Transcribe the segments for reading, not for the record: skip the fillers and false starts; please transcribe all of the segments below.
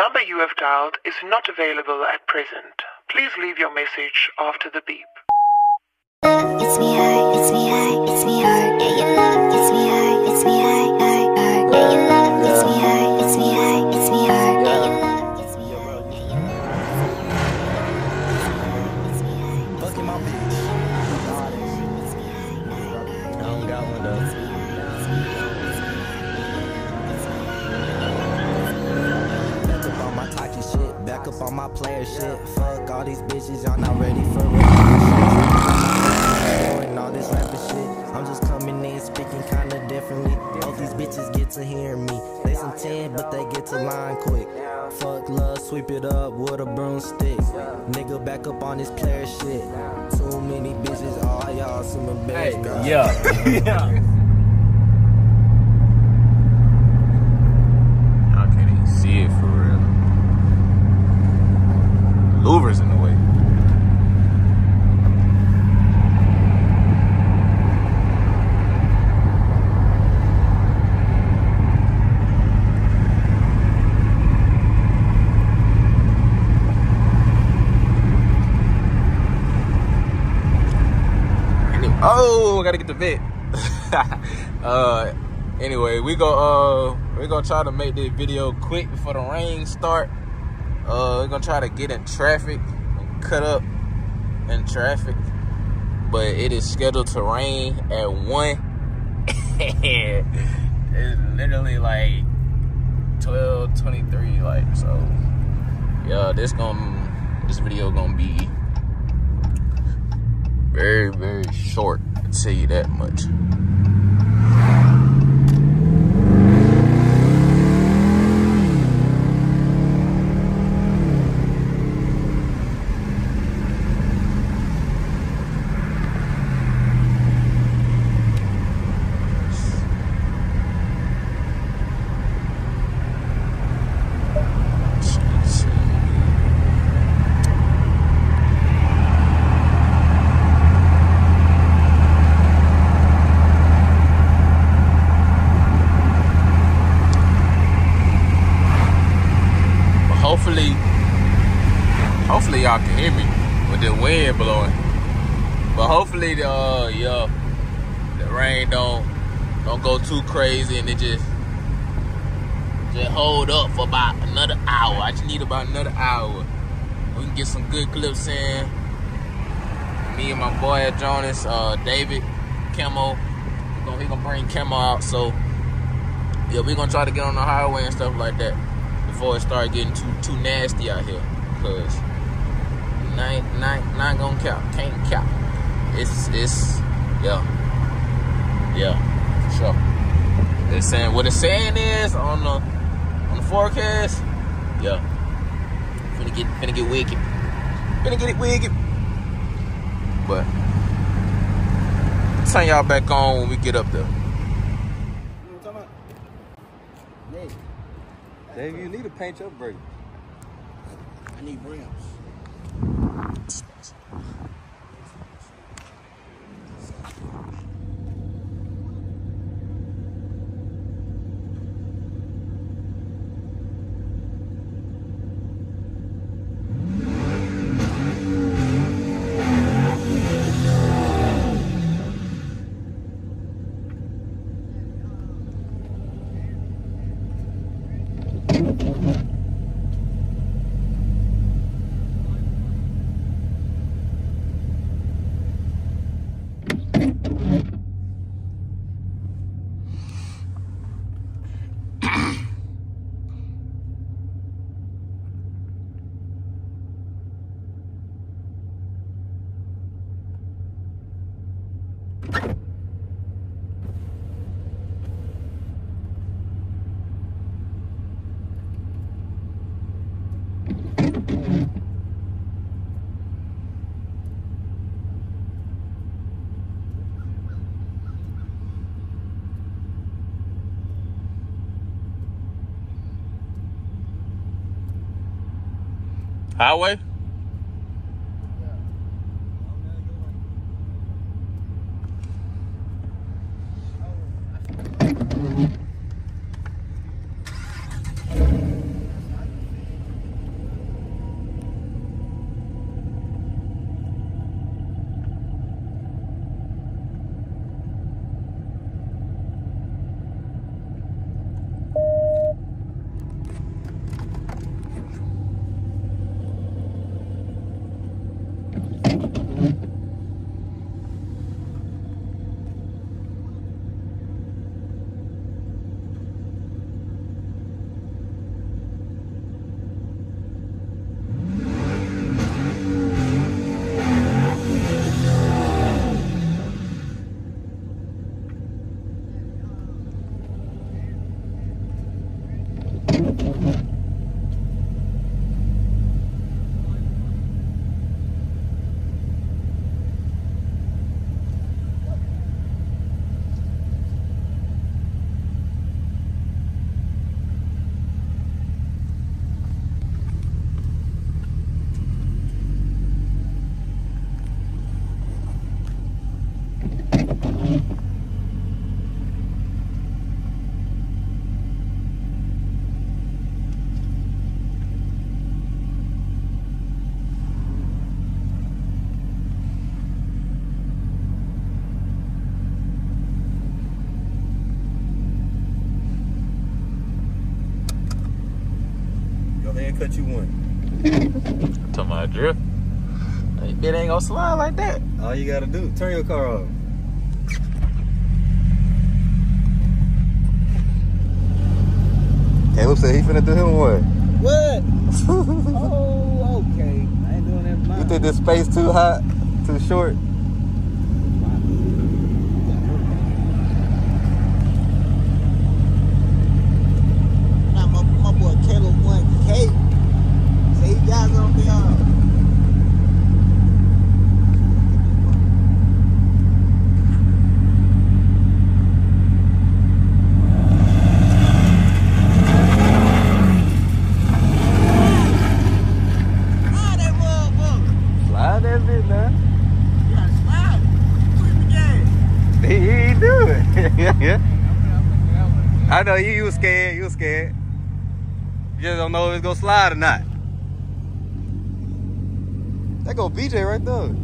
number you have dialed is not available at present. Please leave your message after the beep. It's me hard, it's me hard, it's me hard. Yeah, you love, it's me hard, it's me hard, hard, hard. Yeah, you love, it's me hard, it's me hard, it's me hard. Yeah, you love, it's me hard, yeah, you love, it's me hard. Fucking my bitch. I don't got one though. Back up on my talking shit, back up on my player shit. Fuck all these bitches, y'all not ready for doing all this rapping shit. I'm just coming in speaking kinda differently. All these bitches get to hear me. They some 10, but they get to line quick. Fuck love, sweep it up with a broomstick. Nigga back up on this player shit. Too many bitches, all y'all some embarrassed. Hey, yeah. I can't even see it for real. Louver's in the way. Oh, I gotta get the vet. Anyway, we're gonna try to make this video quick before the rain start. We're gonna try to get in traffic and cut up in traffic, but it is scheduled to rain at 1. It's literally like 12:23, like, so yeah, this video gonna be very, very short, I'll tell you that much. Hopefully y'all can hear me with the wind blowing. But hopefully the rain don't go too crazy and it just hold up for about another hour. I just need about another hour. We can get some good clips in. Me and my boy Jonas, David, Camo. He gonna bring Camo out. So yeah, we gonna try to get on the highway and stuff like that before it start getting too nasty out here. Cause not gonna count, can't count. It's yeah, for sure. It's saying what it's saying is on the forecast. Yeah, finna get wicked, finna get it wicked. But turn y'all back on when we get up there. Dave, you need to paint your brake. I need rims. Highway? Go ahead and cut you one. Talking about drift. It ain't gonna slide like that. All you gotta do, turn your car off. Caleb said he finna do him one. What? Oh, okay. I ain't doing that. You think this space too hot, too short? Now my boy Caleb 1K. Say he got something on. I know you was scared, you was scared. You just don't know if it's gonna slide or not. That go BJ right there.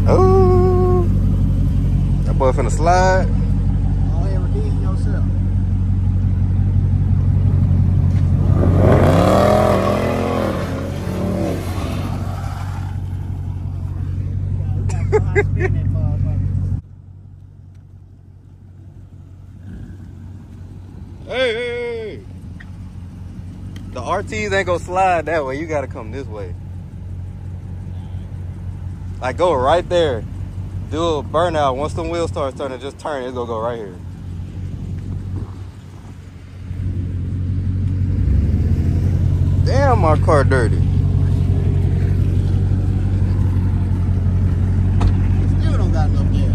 Oh, that boy finna slide. All you ever did yourself. Hey. The RTs ain't gonna slide that way. You gotta come this way. Like go right there. Do a burnout. Once the wheel starts turning, just turn. It's gonna go right here. Damn, my car dirty. Still don't got enough gas.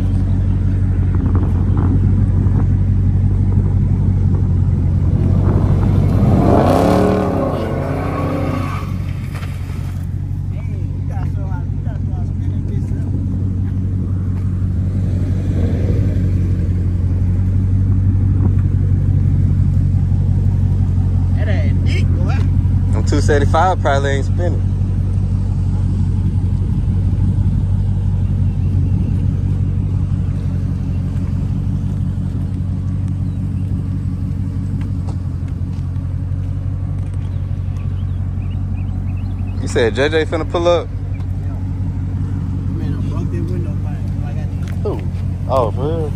That ain't deep, boy. 275 probably ain't spinning. You said JJ finna pull up? Man, I broke that window thing. Like I did. Who? Oh, for real?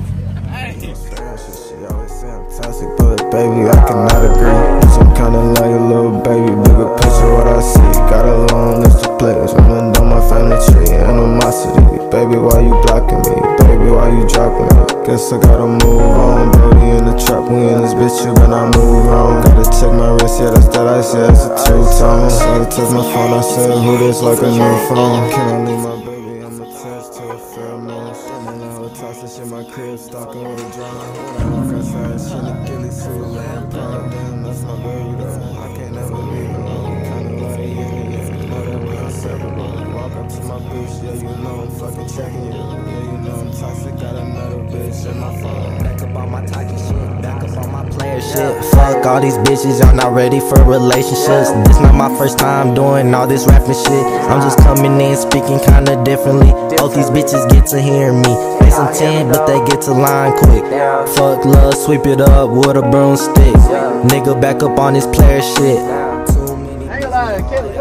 She always say I'm toxic, but baby, I cannot agree. I'm kinda like a little baby, bigger picture what I see. Got a long list of players, running down my family tree. Animosity, baby, why you blocking me? Baby, why you dropping me? Guess I gotta move on. Brody in the trap, we in this bitch, you better move on. Gotta check my wrist, yeah, that's that ice, yeah, that's a two-tone. Gotta touch my phone, I said, who this like a new phone? Can I leave my baby? I'm attached to a pheromone. And I would toss this in my crib, stalking with a drone. When I walk outside, she in a ghillie suit, laying prone. Damn, that's my baby though. I can't never leave her alone. Kinda like a yeah. Know that we inseparable. Walk up to my bitch, yeah, you know I'm fucking checking you. Yeah, you know I'm toxic, got another bitch in my phone. Back up on my talking shit, back up on my player shit. Fuck all these bitches, y'all not ready for relationships. This not my first time doing all this rapping shit. I'm just coming in speaking kinda differently. Both these bitches get to hear me. They some 10, but they get to line quick. Fuck love, sweep it up with a broomstick. Nigga back up on this player shit. I ain't gonna lie, Kelly.